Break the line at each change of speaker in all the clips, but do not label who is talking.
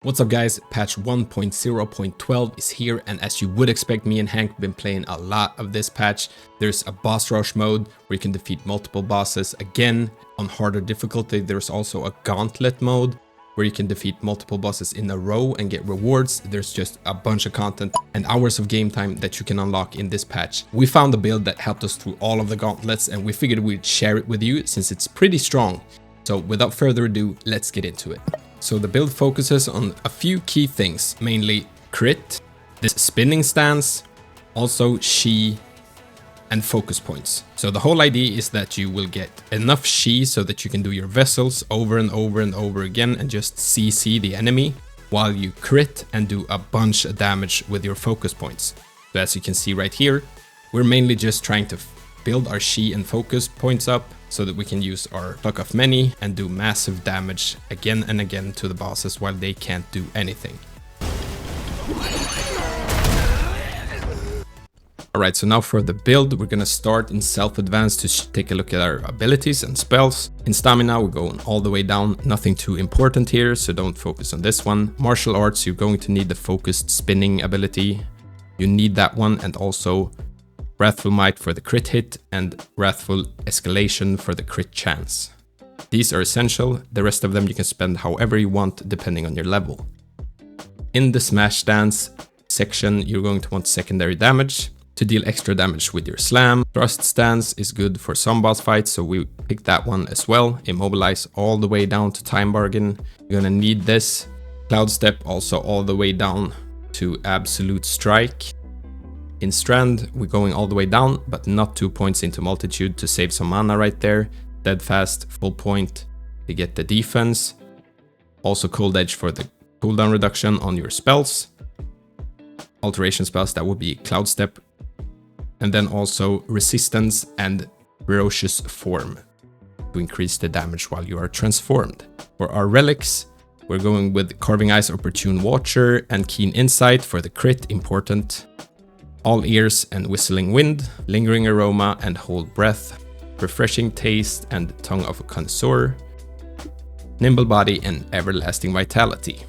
What's up guys, patch 1.0.12 is here, and as you would expect, me and Hank have been playing a lot of this patch. There's a boss rush mode where you can defeat multiple bosses, again on harder difficulty. There's also a Gauntlet mode where you can defeat multiple bosses in a row and get rewards. There's just a bunch of content and hours of game time that you can unlock in this patch. We found a build that helped us through all of the gauntlets, and we figured we'd share it with you since it's pretty strong. So without further ado, let's get into it. So the build focuses on a few key things, mainly crit, this spinning stance, also Shi, and focus points. So the whole idea is that you will get enough Shi so that you can do your vessels over and over and over again and just CC the enemy while you crit and do a bunch of damage with your focus points. So as you can see right here, we're mainly just trying to build our Shi and focus points up so that we can use our Pluck of Many and do massive damage again and again to the bosses while they can't do anything. Alright, so now for the build, we're gonna start in self-advance to take a look at our abilities and spells. In stamina, we're going all the way down, nothing too important here, so don't focus on this one. Martial arts, you're going to need the focused spinning ability. You need that one, and also Wrathful Might for the crit hit and Wrathful Escalation for the crit chance. These are essential, the rest of them you can spend however you want depending on your level. In the Smash Stance section, you're going to want secondary damage to deal extra damage with your slam. Thrust Stance is good for some boss fights, so we picked that one as well. Immobilize all the way down to Time Bargain. You're gonna need this. Cloudstep also all the way down to Absolute Strike. In Strand, we're going all the way down, but not 2 points into Multitude to save some mana right there. Deadfast, full point to get the defense. Also Cold Edge for the cooldown reduction on your spells. Alteration spells, that would be Cloudstep. And then also Resistance and Ferocious Form to increase the damage while you are transformed. For our relics, we're going with Carving Eyes, Opportune Watcher, and Keen Insight for the crit, important. All Ears and Whistling Wind, Lingering Aroma and Hold Breath, Refreshing Taste and Tongue of a Connoisseur, Nimble Body and Everlasting Vitality.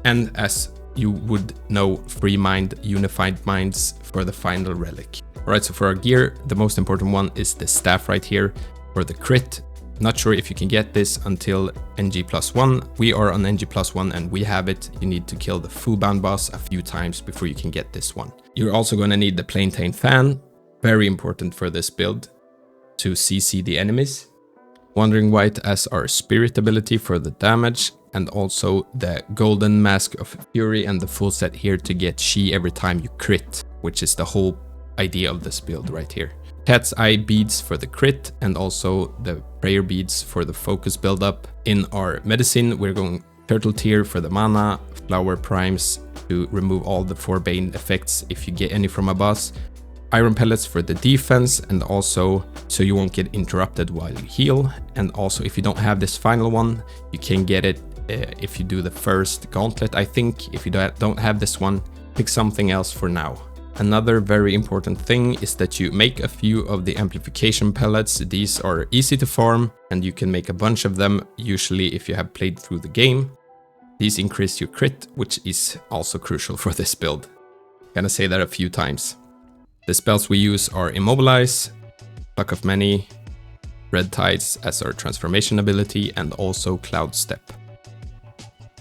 And as you would know, Free Mind, Unified Minds for the final relic. Alright, so for our gear, the most important one is the staff right here for the crit. Not sure if you can get this until NG+1. We are on NG+1 and we have it. You need to kill the Fuban boss a few times before you can get this one. You're also going to need the Plantain Fan, very important for this build, to CC the enemies. Wandering White as our spirit ability for the damage, and also the Golden Mask of Fury and the full set here to get Shi every time you crit, which is the whole idea of this build right here. Cat's Eye beads for the crit, and also the prayer beads for the focus buildup. In our medicine, we're going Turtle Tear for the mana, Flower Primes to remove all the Forbane effects if you get any from a boss, Iron Pellets for the defense, and also so you won't get interrupted while you heal. And also if you don't have this final one, you can get it if you do the first Gauntlet, I think. If you don't have this one, pick something else for now. Another very important thing is that you make a few of the Amplification pellets. These are easy to farm and you can make a bunch of them, usually if you have played through the game. These increase your crit, which is also crucial for this build. I'm gonna say that a few times. The spells we use are Immobilize, Pluck of Many, Red Tides as our transformation ability, and also Cloudstep.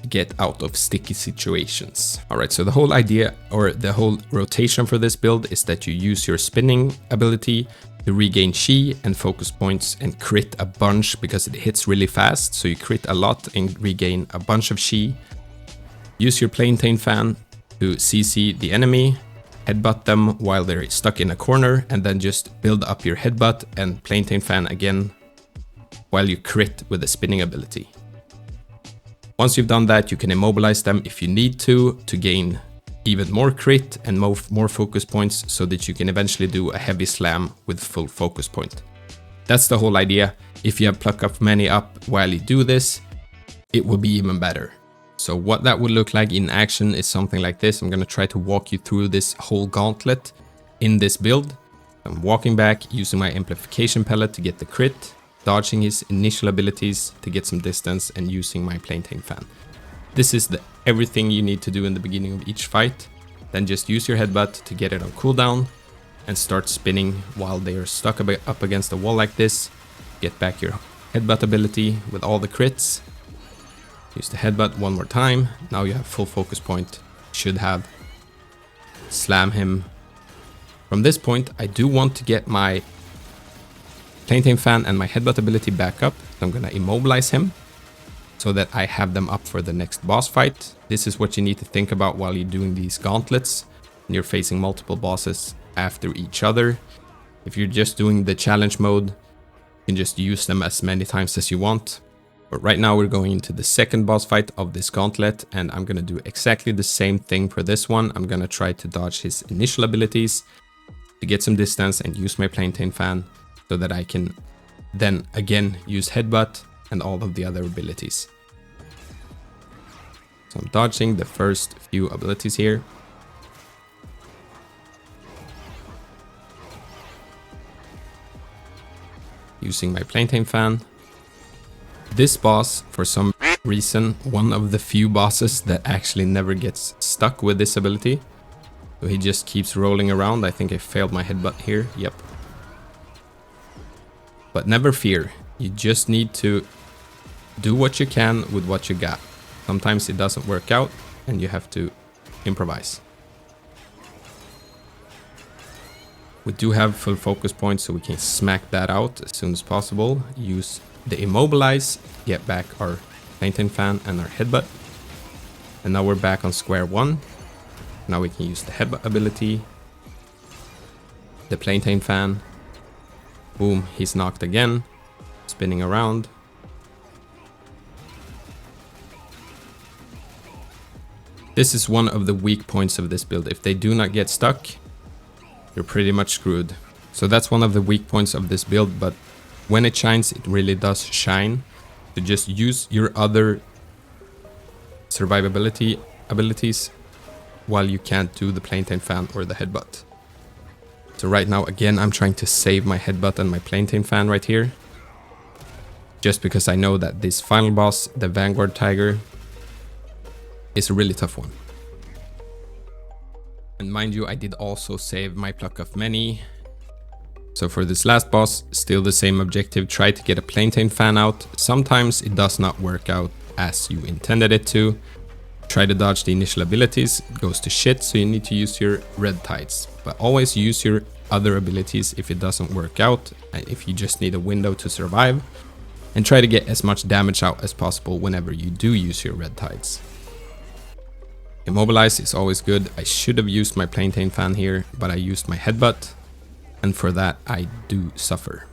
Get out of sticky situations. Alright, so the whole idea or the whole rotation for this build is that you use your spinning ability to regain Shi and focus points and crit a bunch because it hits really fast. So you crit a lot and regain a bunch of Shi. Use your Plantain Fan to CC the enemy, headbutt them while they're stuck in a corner, and then just build up your headbutt and Plantain Fan again while you crit with the spinning ability. Once you've done that, you can immobilize them if you need to gain even more crit and more focus points so that you can eventually do a heavy slam with full focus point. That's the whole idea. If you have Pluck of Many up while you do this, it will be even better. So what that would look like in action is something like this. I'm going to try to walk you through this whole gauntlet in this build. I'm walking back using my Amplification pellet to get the crit, dodging his initial abilities to get some distance, and using my Plantain Fan. This is everything you need to do in the beginning of each fight. Then just use your headbutt to get it on cooldown and start spinning while they are stuck up against the wall like this. Get back your headbutt ability with all the crits. Use the headbutt one more time. Now you have full focus point. Should have. Slam him. From this point, I do want to get my Plaintain Fan and my headbutt ability back up. So I'm gonna immobilize him so that I have them up for the next boss fight. This is what you need to think about while you're doing these gauntlets and you're facing multiple bosses after each other. If you're just doing the challenge mode, you can just use them as many times as you want. But right now we're going into the second boss fight of this gauntlet, and I'm gonna do exactly the same thing for this one. I'm gonna try to dodge his initial abilities to get some distance and use my Plaintain Fan so that I can then again use headbutt and all of the other abilities. So I'm dodging the first few abilities here. Using my Plaintain Fan. This boss, for some reason, one of the few bosses that actually never gets stuck with this ability. So he just keeps rolling around. I think I failed my headbutt here. Yep. But never fear. You just need to do what you can with what you got. Sometimes it doesn't work out and you have to improvise. We do have full focus points, so we can smack that out as soon as possible. Use the Immobilize, get back our Plaintain Fan and our headbutt. And now we're back on square one. Now we can use the headbutt ability, the Plaintain Fan. Boom, he's knocked again, spinning around. This is one of the weak points of this build. If they do not get stuck, you're pretty much screwed. So that's one of the weak points of this build, but when it shines, it really does shine. So just use your other survivability abilities while you can't do the Plaintain Fan or the headbutt. So right now, again, I'm trying to save my headbutt and my Plaintain Fan right here. Just because I know that this final boss, the Vanguard Tiger, is a really tough one. And mind you, I did also save my Pluck of Many. So for this last boss, still the same objective, try to get a Plaintain Fan out. Sometimes it does not work out as you intended it to. Try to dodge the initial abilities, it goes to shit, so you need to use your red tides. But always use your other abilities if it doesn't work out, and if you just need a window to survive. And try to get as much damage out as possible whenever you do use your red tides. Immobilize is always good. I should have used my Plaintain Fan here, but I used my headbutt. And for that, I do suffer.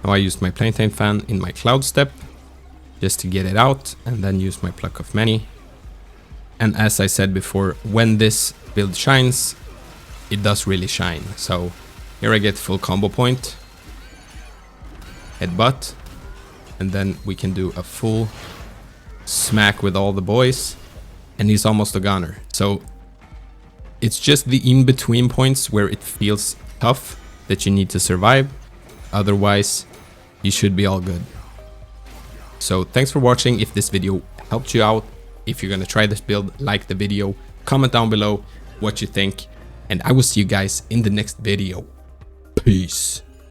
Now I used my Plaintain Fan in my Cloudstep just to get it out, and then use my Pluck of Many. And as I said before, when this build shines, it does really shine. So here I get full combo point, headbutt, and then we can do a full smack with all the boys, and he's almost a goner. So it's just the in-between points where it feels tough that you need to survive. Otherwise, you should be all good. So thanks for watching. If this video helped you out, if you're gonna try this build, like the video, comment down below what you think, and I will see you guys in the next video. Peace.